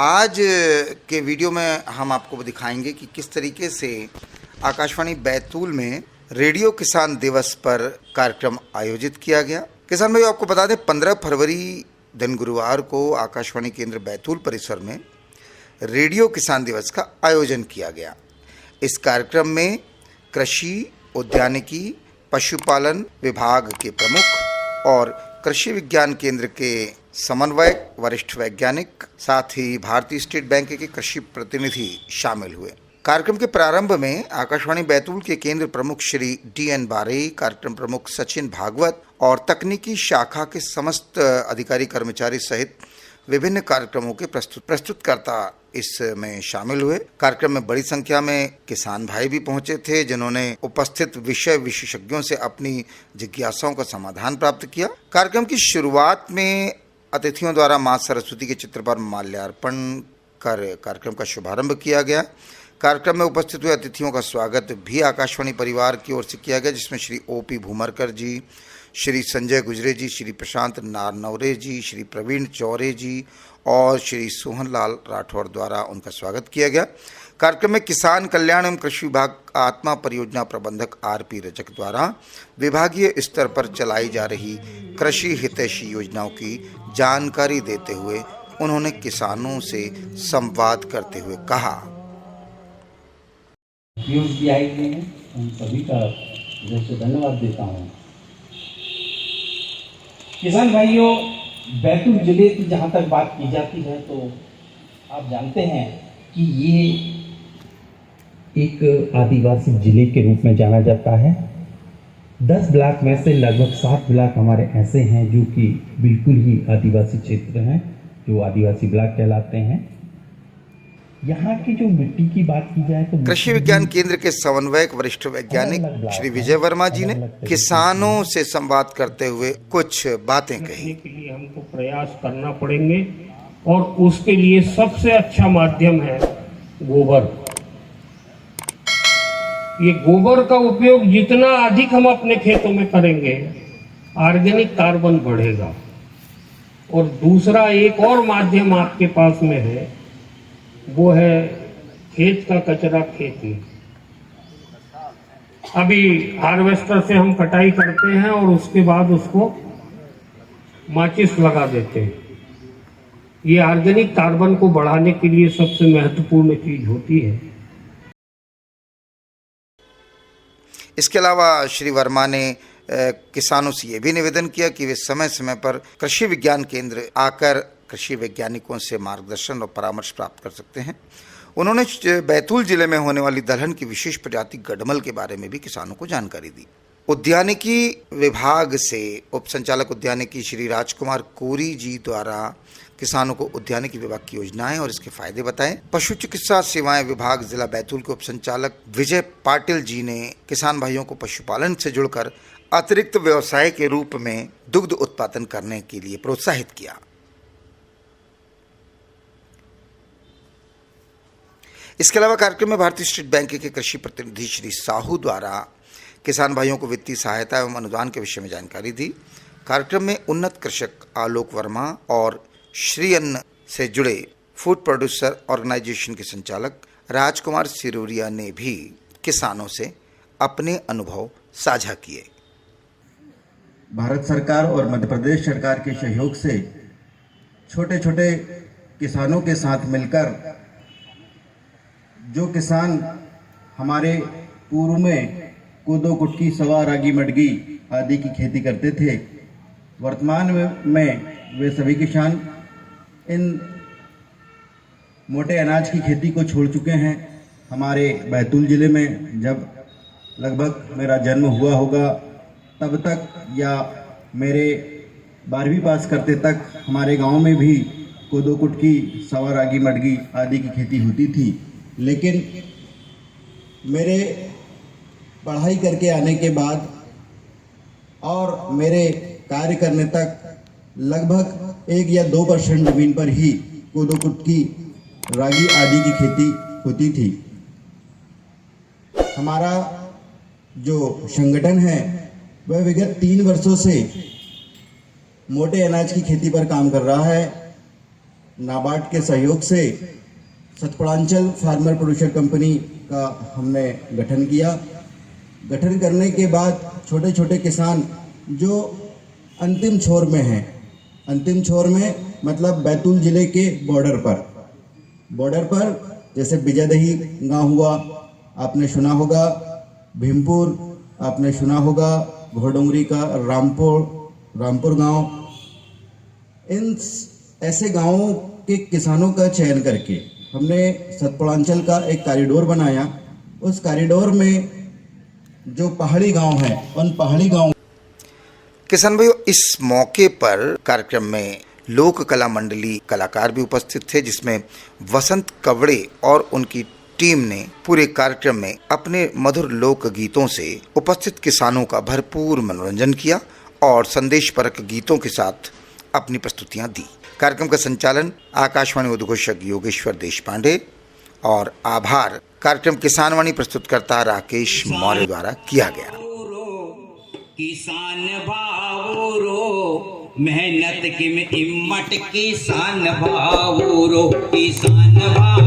आज के वीडियो में हम आपको दिखाएंगे कि किस तरीके से आकाशवाणी बैतूल में रेडियो किसान दिवस पर कार्यक्रम आयोजित किया गया। किसान भाई, आपको बता दें 15 फरवरी दिन गुरुवार को आकाशवाणी केंद्र बैतूल परिसर में रेडियो किसान दिवस का आयोजन किया गया। इस कार्यक्रम में कृषि, उद्यानिकी, पशुपालन विभाग के प्रमुख और कृषि विज्ञान केंद्र के समन्वयक, वरिष्ठ वैज्ञानिक, साथ ही भारतीय स्टेट बैंक के कृषि प्रतिनिधि शामिल हुए। कार्यक्रम के प्रारंभ में आकाशवाणी बैतूल के केंद्र प्रमुख श्री DN बारे, कार्यक्रम प्रमुख सचिन भागवत और तकनीकी शाखा के समस्त अधिकारी कर्मचारी सहित विभिन्न कार्यक्रमों के प्रस्तुतकर्ता इसमें शामिल हुए। कार्यक्रम में बड़ी संख्या में किसान भाई भी पहुंचे थे, जिन्होंने उपस्थित विषय विशेषज्ञों से अपनी जिज्ञासाओं का समाधान प्राप्त किया। कार्यक्रम की शुरुआत में अतिथियों द्वारा मां सरस्वती के चित्र पर माल्यार्पण कर कार्यक्रम का शुभारंभ किया गया। कार्यक्रम में उपस्थित हुए अतिथियों का स्वागत भी आकाशवाणी परिवार की ओर से किया गया, जिसमें श्री OP भूमरकर जी, श्री संजय गुजरे जी, श्री प्रशांत नारनवरे जी, श्री प्रवीण चौरे जी और श्री सोहनलाल राठौर द्वारा उनका स्वागत किया गया। कार्यक्रम में किसान कल्याण एवं कृषि विभाग आत्मा परियोजना प्रबंधक RP रजक द्वारा विभागीय स्तर पर चलाई जा रही कृषि हितैषी योजनाओं की जानकारी देते हुए उन्होंने किसानों से संवाद करते हुए कहा, उन सभी का जैसे धन्यवाद देता हूँ। किसान भाइयों, बैतूल जिले की जहाँ तक बात की जाती है तो आप जानते हैं कि ये एक आदिवासी जिले के रूप में जाना जाता है। 10 ब्लॉक में से लगभग 7 ब्लॉक हमारे ऐसे हैं जो कि बिल्कुल ही आदिवासी क्षेत्र हैं, जो आदिवासी ब्लॉक कहलाते हैं। यहाँ की जो मिट्टी की बात की जाए तो कृषि विज्ञान केंद्र के समन्वयक वरिष्ठ वैज्ञानिक श्री विजय वर्मा जी ने किसानों से संवाद करते हुए कुछ बातें कही। के लिए हमको प्रयास करना पड़ेंगे और उसके लिए सबसे अच्छा माध्यम है गोबर। ये गोबर का उपयोग जितना अधिक हम अपने खेतों में करेंगे, ऑर्गेनिक कार्बन बढ़ेगा। और दूसरा एक और माध्यम आपके पास में है, वो है खेत का कचरा खेत में। अभी हार्वेस्टर से हम कटाई करते हैं और उसके बाद उसको माचिस लगा देते हैं। ये ऑर्गेनिक कार्बन को बढ़ाने के लिए सबसे महत्वपूर्ण चीज होती है। इसके अलावा श्री वर्मा ने किसानों से ये भी निवेदन किया कि वे समय समय पर कृषि विज्ञान केंद्र आकर कृषि वैज्ञानिकों से मार्गदर्शन और परामर्श प्राप्त कर सकते हैं। उन्होंने बैतूल जिले में होने वाली दलहन की विशेष प्रजाति गडमल के बारे में भी किसानों को जानकारी दी। उद्यानिकी विभाग से उप संचालक उद्यानिकी श्री राजकुमार कोरी जी द्वारा किसानों को उद्यानिकी विभाग की योजनाएं और इसके फायदे बताएं। पशु चिकित्सा सेवाएं विभाग जिला बैतूल के उप संचालक विजय पाटिल जी ने किसान भाइयों को पशुपालन से जुड़कर अतिरिक्त व्यवसाय के रूप में दुग्ध उत्पादन करने के लिए प्रोत्साहित किया। इसके अलावा कार्यक्रम में भारतीय स्टेट बैंक के कृषि प्रतिनिधि श्री साहू द्वारा किसान भाइयों को वित्तीय सहायता एवं अनुदान के विषय में जानकारी दी। कार्यक्रम में उन्नत कृषक आलोक वर्मा और श्री अन्न से जुड़े फूड प्रोड्यूसर ऑर्गेनाइजेशन के संचालक राजकुमार सिरोरिया ने भी किसानों से अपने अनुभव साझा किए। भारत सरकार और मध्य प्रदेश सरकार के सहयोग से छोटे छोटे किसानों के साथ मिलकर जो किसान हमारे पूर्व में कोदो, कुटकी, सवा, रागी, मडगी आदि की खेती करते थे, वर्तमान में वे सभी किसान इन मोटे अनाज की खेती को छोड़ चुके हैं। हमारे बैतूल ज़िले में जब लगभग मेरा जन्म हुआ होगा तब तक या मेरे 12वीं पास करते तक हमारे गांव में भी कोदो, कुटकी, सवा, रागी, मडगी आदि की खेती होती थी। लेकिन मेरे पढ़ाई करके आने के बाद और मेरे कार्य करने तक लगभग 1 या 2% जमीन पर ही कोदो, कुटकी, रागी आदि की खेती होती थी। हमारा जो संगठन है वह विगत 3 वर्षों से मोटे अनाज की खेती पर काम कर रहा है। नाबार्ड के सहयोग से सतपुड़ांचल फार्मर प्रोड्यूसर कंपनी का हमने गठन किया। गठन करने के बाद छोटे छोटे किसान जो अंतिम छोर में हैं, अंतिम छोर में मतलब बैतूल ज़िले के बॉर्डर पर जैसे बिजादही गांव हुआ, आपने सुना होगा, भीमपुर आपने सुना होगा, घोड़डोंगरी का रामपुर गांव, इन ऐसे गांवों के किसानों का चयन करके हमने सतपुड़ांचल का एक कॉरिडोर बनाया। उस कॉरिडोर में जो पहाड़ी गांव हैं, उन पहाड़ी गांव किसान भाइयों, इस मौके पर कार्यक्रम में लोक कला मंडली कलाकार भी उपस्थित थे, जिसमें वसंत कवड़े और उनकी टीम ने पूरे कार्यक्रम में अपने मधुर लोक गीतों से उपस्थित किसानों का भरपूर मनोरंजन किया और संदेशपरक गीतों के साथ अपनी प्रस्तुतियां दी। कार्यक्रम का संचालन आकाशवाणी उद्घोषक योगेश्वर देशपांडे और आभार कार्यक्रम किसानवाणी प्रस्तुतकर्ता राकेश मौर्य द्वारा किया गया। किसान भावरो मेहनत की में हिम्मत किसान भावरो किसान भाव